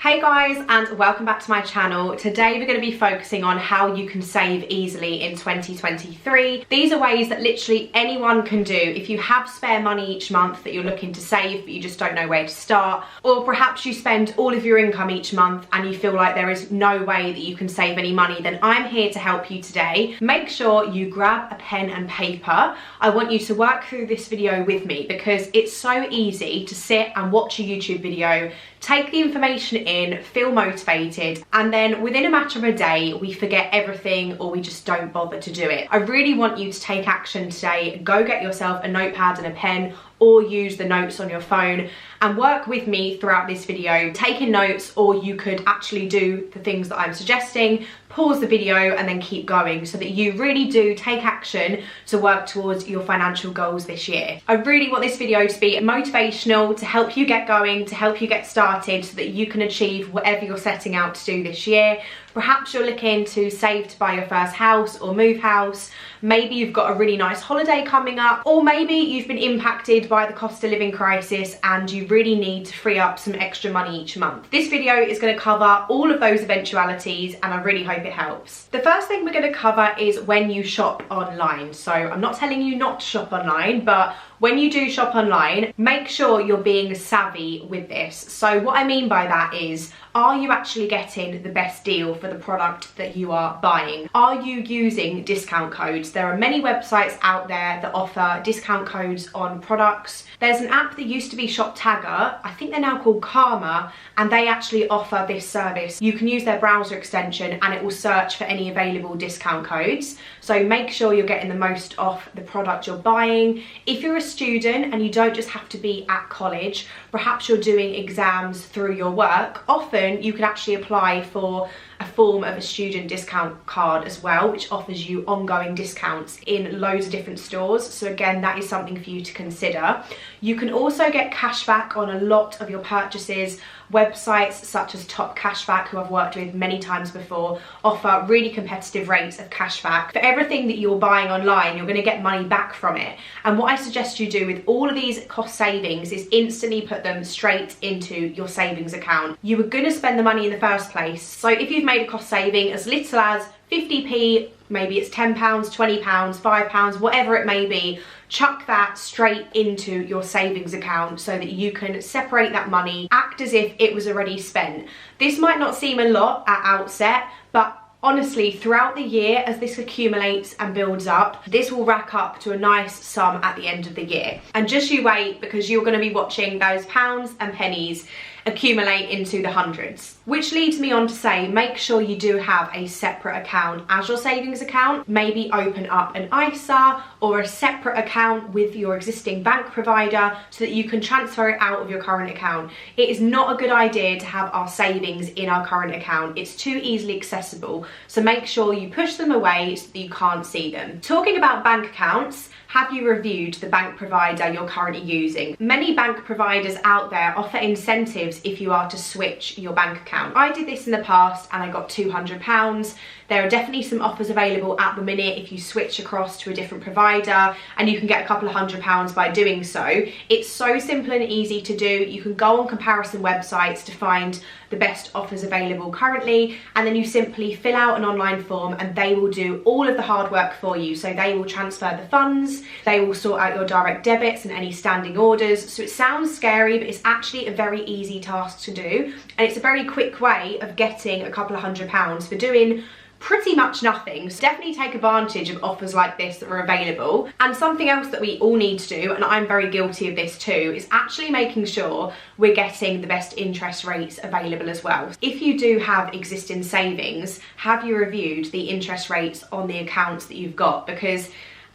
Hey guys, and welcome back to my channel. Today we're going to be focusing on how you can save easily in 2023. These are ways that literally anyone can do if you have spare money each month that you're looking to save but you just don't know where to start, or perhaps you spend all of your income each month and you feel like there is no way that you can save any money. Then I'm here to help you today. Make sure you grab a pen and paper. I want you to work through this video with me because it's so easy to sit and watch a YouTube video, take the information in, feel motivated, and then within a matter of a day we forget everything or we just don't bother to do it. I really want you to take action today. Go get yourself a notepad and a pen, or use the notes on your phone and work with me throughout this video, taking notes, or you could actually do the things that I'm suggesting, pause the video and then keep going so that you really do take action to work towards your financial goals this year. I really want this video to be motivational, to help you get going, to help you get started so that you can achieve whatever you're setting out to do this year. Perhaps you're looking to save to buy your first house or move house. Maybe you've got a really nice holiday coming up, or maybe you've been impacted by the cost of living crisis and you really need to free up some extra money each month. This video is going to cover all of those eventualities and I really hope it helps. The first thing we're going to cover is when you shop online. So I'm not telling you not to shop online, but when you do shop online, make sure you're being savvy with this. So what I mean by that is, are you actually getting the best deal for the product that you are buying? Are you using discount codes? There are many websites out there that offer discount codes on products. There's an app that used to be Shop Tagger, I think they're now called Karma, and they actually offer this service. You can use their browser extension and it will search for any available discount codes. So make sure you're getting the most off the product you're buying. If you're a student and you don't just have to be at college, perhaps you're doing exams through your work, often you can actually apply for a form of a student discount card as well, which offers you ongoing discounts in loads of different stores. So again, that is something for you to consider. You can also get cashback on a lot of your purchases. Websites such as Top Cashback, who I've worked with many times before, offer really competitive rates of cashback. For everything that you're buying online, you're going to get money back from it. And what I suggest you do with all of these cost savings is instantly put them straight into your savings account. You were going to spend the money in the first place. So if you've made a cost saving as little as 50p, maybe it's £10, £20, £5, whatever it may be, chuck that straight into your savings account so that you can separate that money, act as if it was already spent. This might not seem a lot at outset, but honestly, throughout the year, as this accumulates and builds up, this will rack up to a nice sum at the end of the year. And just you wait, because you're going to be watching those pounds and pennies accumulate into the hundreds. Which leads me on to say, make sure you do have a separate account as your savings account. Maybe open up an ISA or a separate account with your existing bank provider so that you can transfer it out of your current account. It is not a good idea to have our savings in our current account. It's too easily accessible. So make sure you push them away so that you can't see them. Talking about bank accounts, have you reviewed the bank provider you're currently using? Many bank providers out there offer incentives if you are to switch your bank account. I did this in the past and I got £200. There are definitely some offers available at the minute if you switch across to a different provider, and you can get a couple of £100 by doing so. It's so simple and easy to do. You can go on comparison websites to find the best offers available currently, and then you simply fill out an online form and they will do all of the hard work for you. So they will transfer the funds, they will sort out your direct debits and any standing orders. So it sounds scary, but it's actually a very easy task to do, and it's a very quick way of getting a couple of £100 for doing pretty much nothing. So definitely take advantage of offers like this that are available. And something else that we all need to do, and I'm very guilty of this too, is actually making sure we're getting the best interest rates available as well. If you do have existing savings, have you reviewed the interest rates on the accounts that you've got? Because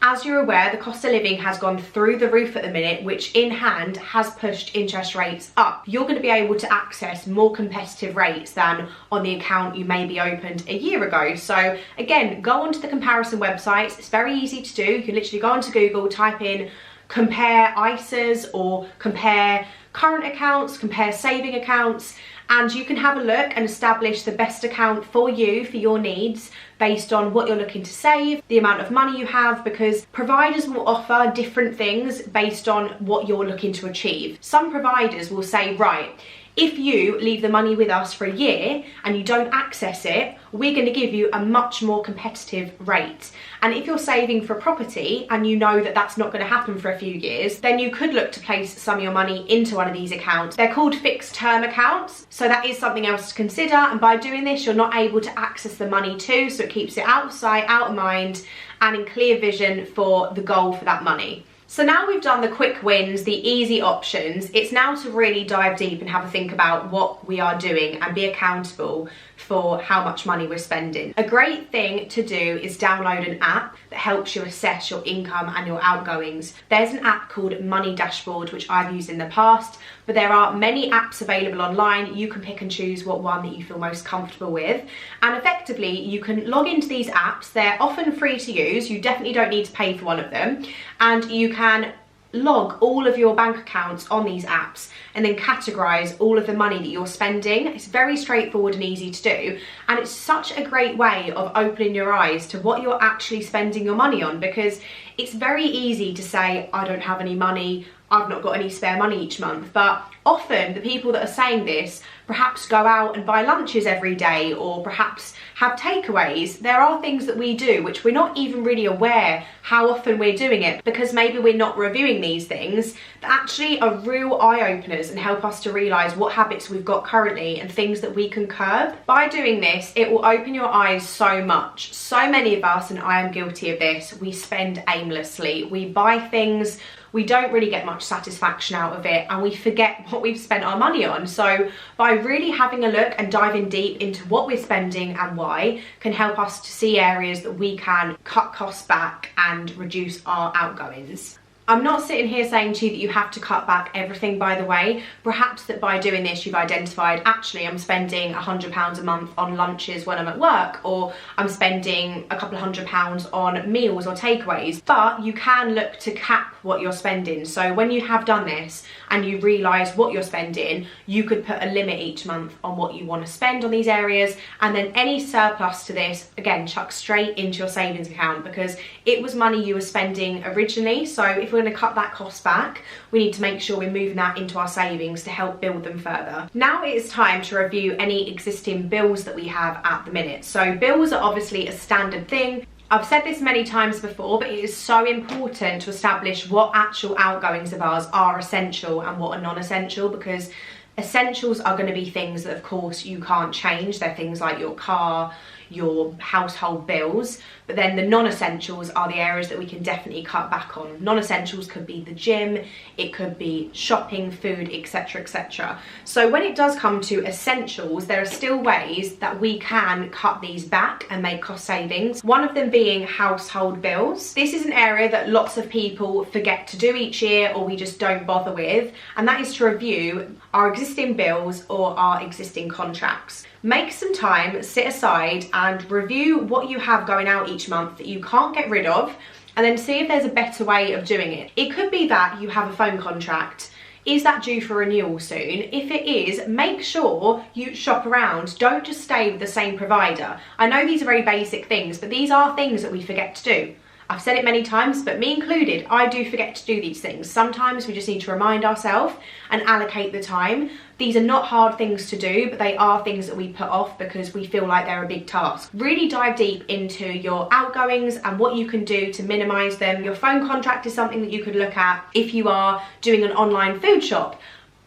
as you're aware, the cost of living has gone through the roof at the minute, which in hand has pushed interest rates up. You're going to be able to access more competitive rates than on the account you maybe opened a year ago. So again, go onto the comparison websites. It's very easy to do. You can literally go onto Google, type in compare ISAs or compare current accounts, compare saving accounts, and you can have a look and establish the best account for you, for your needs, based on what you're looking to save, the amount of money you have, because providers will offer different things based on what you're looking to achieve. Some providers will say, right, If you leave the money with us for a year and you don't access it, we're going to give you a much more competitive rate. And if you're saving for property and you know that that's not going to happen for a few years, then you could look to place some of your money into one of these accounts. They're called fixed term accounts, so that is something else to consider. And by doing this, you're not able to access the money too, so it keeps it out of sight, out of mind, and in clear vision for the goal for that money. So now we've done the quick wins, the easy options, it's now to really dive deep and have a think about what we are doing and be accountable for how much money we're spending. A great thing to do is download an app that helps you assess your income and your outgoings. There's an app called Money Dashboard, which I've used in the past, but there are many apps available online. You can pick and choose what one that you feel most comfortable with. And effectively, you can log into these apps. They're often free to use. You definitely don't need to pay for one of them. And you can log all of your bank accounts on these apps and then categorize all of the money that you're spending. It's very straightforward and easy to do, and it's such a great way of opening your eyes to what you're actually spending your money on, because it's very easy to say, I don't have any money, I've not got any spare money each month. But often the people that are saying this perhaps go out and buy lunches every day, or perhaps have takeaways. There are things that we do which we're not even really aware how often we're doing it, because maybe we're not reviewing these things that actually are real eye-openers and help us to realise what habits we've got currently and things that we can curb. By doing this, it will open your eyes so much. So many of us, and I am guilty of this, we spend aimlessly. We buy things, we don't really get much satisfaction out of it, and we forget what we've spent our money on. So by really having a look and diving deep into what we're spending and why can help us to see areas that we can cut costs back and reduce our outgoings. I'm not sitting here saying to you that you have to cut back everything, by the way. Perhaps that by doing this you've identified, actually I'm spending £100 a month on lunches when I'm at work, or I'm spending a couple of £100 on meals or takeaways. But you can look to cap what you're spending. So when you have done this and you realise what you're spending, you could put a limit each month on what you want to spend on these areas, and then any surplus to this, again, chuck straight into your savings account, because it was money you were spending originally. So if we're going to cut that cost back, we need to make sure we're moving that into our savings to help build them further. Now it is time to review any existing bills that we have at the minute. So bills are obviously a standard thing. I've said this many times before, but it is so important to establish what actual outgoings of ours are essential and what are non-essential, because essentials are going to be things that of course you can't change. They're things like your car, your household bills, but then the non-essentials are the areas that we can definitely cut back on. Non-essentials could be the gym, it could be shopping, food, etc, etc. So when it does come to essentials, there are still ways that we can cut these back and make cost savings. One of them being household bills. This is an area that lots of people forget to do each year, or we just don't bother with, and that is to review our existing bills or our existing contracts. Make some time, sit aside and review what you have going out each month that you can't get rid of, and then see if there's a better way of doing it. It could be that you have a phone contract. Is that due for renewal soon? If it is, make sure you shop around. Don't just stay with the same provider. I know these are very basic things, but these are things that we forget to do. I've said it many times, but me included, I do forget to do these things. Sometimes we just need to remind ourselves and allocate the time. These are not hard things to do, but they are things that we put off because we feel like they're a big task. Really dive deep into your outgoings and what you can do to minimize them. Your phone contract is something that you could look at. If you are doing an online food shop,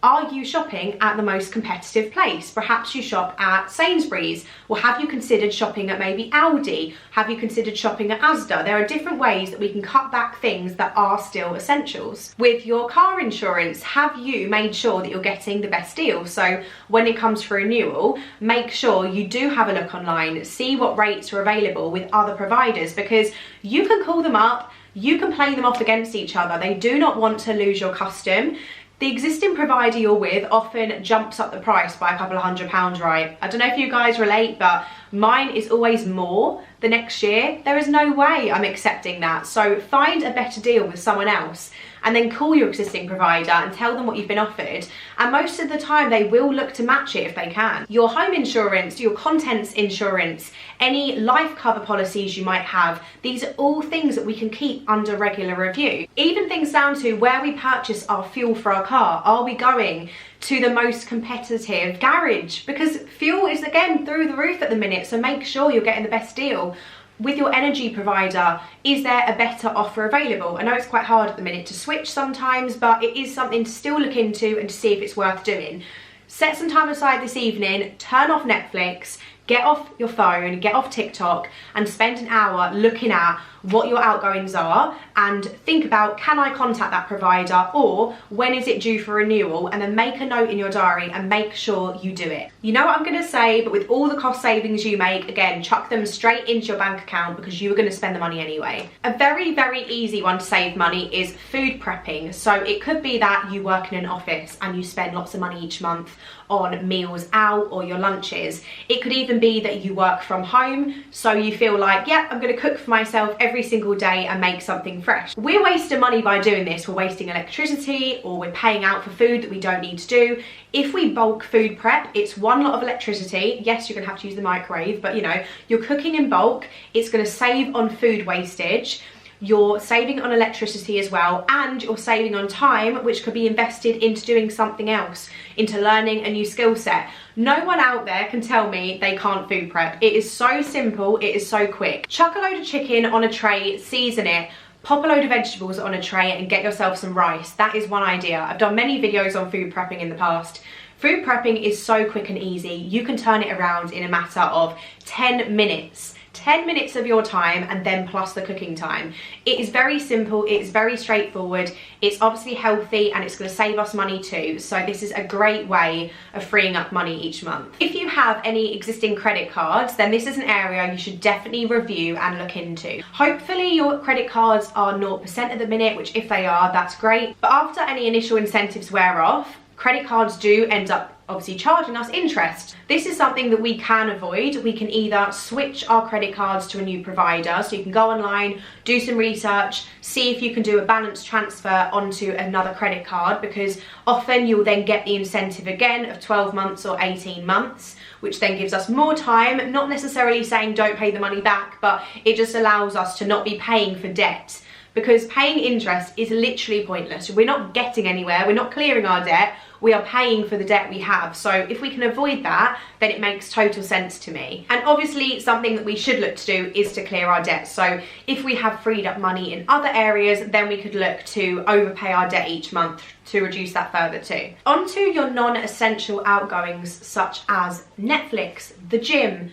are you shopping at the most competitive place? Perhaps you shop at Sainsbury's. Or have you considered shopping at maybe Aldi? Have you considered shopping at Asda? There are different ways that we can cut back things that are still essentials. With your car insurance, have you made sure that you're getting the best deal? So when it comes for renewal, make sure you do have a look online, see what rates are available with other providers, because you can call them up, you can play them off against each other. They do not want to lose your custom. The existing provider you're with often jumps up the price by a couple of £100, right? I don't know if you guys relate, but mine is always more the next year. There is no way I'm accepting that. So find a better deal with someone else and then call your existing provider and tell them what you've been offered, and most of the time they will look to match it if they can. Your home insurance, your contents insurance, any life cover policies you might have, these are all things that we can keep under regular review. Even things down to where we purchase our fuel for our car. Are we going to the most competitive garage? Because fuel is again through the roof at the minute, so make sure you're getting the best deal. With your energy provider, is there a better offer available? I know it's quite hard at the minute to switch sometimes, but it is something to still look into and to see if it's worth doing. Set some time aside this evening, turn off Netflix, get off your phone, get off TikTok, and spend an hour looking at what your outgoings are and think about, can I contact that provider, or when is it due for renewal, and then make a note in your diary and make sure you do it. You know what I'm going to say, but with all the cost savings you make, again, chuck them straight into your bank account because you are going to spend the money anyway. A very, very easy one to save money is food prepping. So it could be that you work in an office and you spend lots of money each month on meals out or your lunches. It could even be that you work from home, so you feel like, yeah, I'm going to cook for myself every single day and make something fresh. We're wasting money by doing this. We're wasting electricity, or we're paying out for food that we don't need to do. If we bulk food prep, it's one lot of electricity. Yes, you're gonna have to use the microwave, but you know, you're cooking in bulk. It's gonna save on food wastage. You're saving on electricity as well, and you're saving on time, which could be invested into doing something else, into learning a new skill set. No one out there can tell me they can't food prep. It is so simple, it is so quick. Chuck a load of chicken on a tray, season it, pop a load of vegetables on a tray and get yourself some rice. That is one idea. I've done many videos on food prepping in the past. Food prepping is so quick and easy. You can turn it around in a matter of 10 minutes. 10 minutes of your time, and then plus the cooking time. It is very simple, it is very straightforward, it's obviously healthy, and it's going to save us money too. So this is a great way of freeing up money each month. If you have any existing credit cards, then this is an area you should definitely review and look into. Hopefully your credit cards are 0% at the minute, which if they are, that's great. But after any initial incentives wear off, credit cards do end up obviously charging us interest. This is something that we can avoid. We can either switch our credit cards to a new provider, so you can go online, do some research, see if you can do a balance transfer onto another credit card, because often you'll then get the incentive again of 12 months or 18 months, which then gives us more time, not necessarily saying don't pay the money back, but it just allows us to not be paying for debt, because paying interest is literally pointless. We're not getting anywhere, we're not clearing our debt, we are paying for the debt we have. So if we can avoid that, then it makes total sense to me. And obviously something that we should look to do is to clear our debt. So if we have freed up money in other areas, then we could look to overpay our debt each month to reduce that further too. On to your non-essential outgoings, such as Netflix, the gym,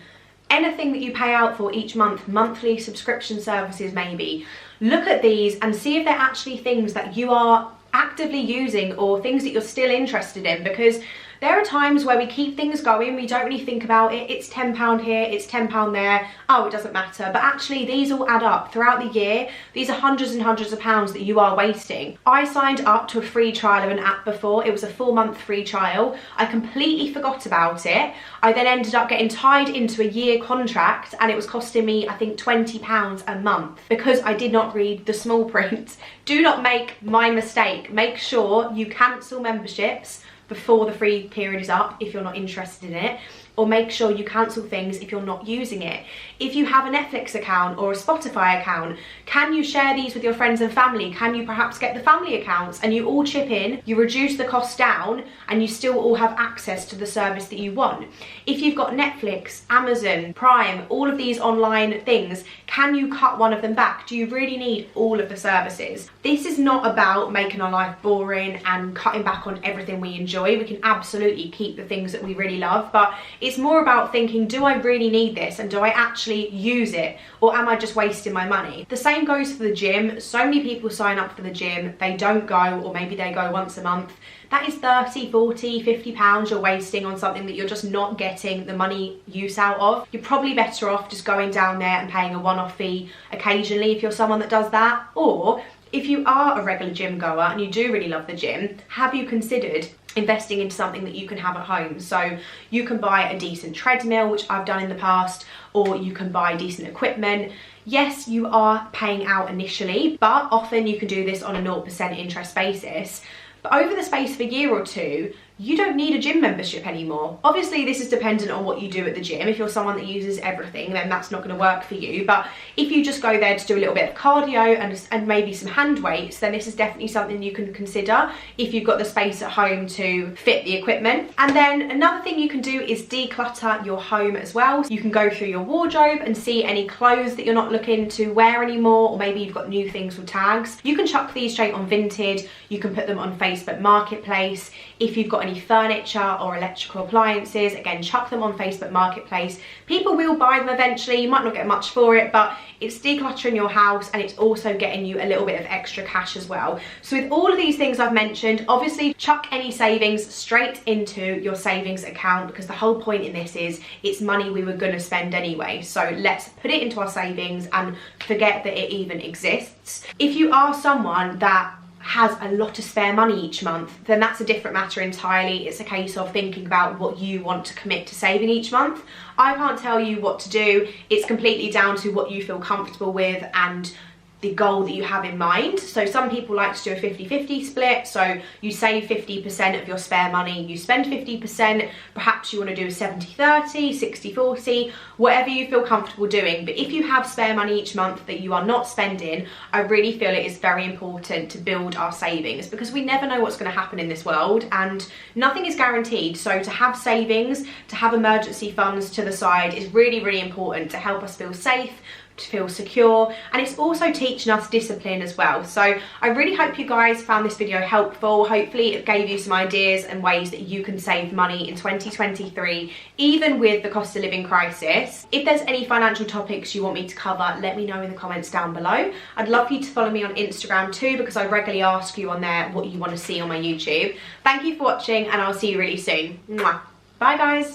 anything that you pay out for each month, monthly subscription services maybe. Look at these and see if they're actually things that you are actively using or things that you're still interested in, because there are times where we keep things going, we don't really think about it, it's £10 here, it's £10 there, oh, it doesn't matter. But actually these all add up throughout the year. These are hundreds and hundreds of pounds that you are wasting. I signed up to a free trial of an app before. It was a 4-month free trial. I completely forgot about it. I then ended up getting tied into a year contract, and it was costing me, I think, £20 a month because I did not read the small print. Do not make my mistake. Make sure you cancel memberships before the free period is up if you're not interested in it, or make sure you cancel things if you're not using it. If you have a Netflix account or a Spotify account, can you share these with your friends and family? Can you perhaps get the family accounts and you all chip in, you reduce the cost down, and you still all have access to the service that you want? If you've got Netflix, Amazon, Prime, all of these online things, can you cut one of them back? Do you really need all of the services? This is not about making our life boring and cutting back on everything we enjoy. We can absolutely keep the things that we really love, but it's more about thinking, do I really need this, and do I actually use it, or am I just wasting my money? The same goes for the gym. So many people sign up for the gym, they don't go, or maybe they go once a month. That is 30, 40, 50 pounds you're wasting on something that you're just not getting the money use out of. You're probably better off just going down there and paying a one-off fee occasionally if you're someone that does that. Or if you are a regular gym goer and you do really love the gym, have you considered investing into something that you can have at home. So you can buy a decent treadmill, which I've done in the past, or you can buy decent equipment. Yes, you are paying out initially, but often you can do this on a 0% interest basis. But over the space of a year or two, you don't need a gym membership anymore. Obviously, this is dependent on what you do at the gym. If you're someone that uses everything, then that's not going to work for you. But if you just go there to do a little bit of cardio and maybe some hand weights, then this is definitely something you can consider if you've got the space at home to fit the equipment. And then another thing you can do is declutter your home as well. So you can go through your wardrobe and see any clothes that you're not looking to wear anymore, or maybe you've got new things with tags. You can chuck these straight on Vinted. You can put them on Facebook Marketplace. If you've got any furniture or electrical appliances, again, chuck them on Facebook Marketplace. People will buy them eventually. You might not get much for it, but it's decluttering your house, and it's also getting you a little bit of extra cash as well. So with all of these things I've mentioned, obviously chuck any savings straight into your savings account, because the whole point in this is it's money we were going to spend anyway. So let's put it into our savings and forget that it even exists. If you are someone that has a lot of spare money each month, then that's a different matter entirely. It's a case of thinking about what you want to commit to saving each month. I can't tell you what to do. It's completely down to what you feel comfortable with and the goal that you have in mind. So some people like to do a 50-50 split, so you save 50% of your spare money, you spend 50%, perhaps you want to do a 70-30, 60-40, whatever you feel comfortable doing. But if you have spare money each month that you are not spending, I really feel it is very important to build our savings, because we never know what's going to happen in this world and nothing is guaranteed. So to have savings, to have emergency funds to the side is really, really important to help us feel safe, to feel secure, and it's also teaching us discipline as well. So I really hope you guys found this video helpful. Hopefully it gave you some ideas and ways that you can save money in 2023, even with the cost of living crisis. If there's any financial topics you want me to cover, let me know in the comments down below. I'd love for you to follow me on Instagram too, because I regularly ask you on there what you want to see on my YouTube. Thank you for watching, and I'll see you really soon. Mwah. Bye guys.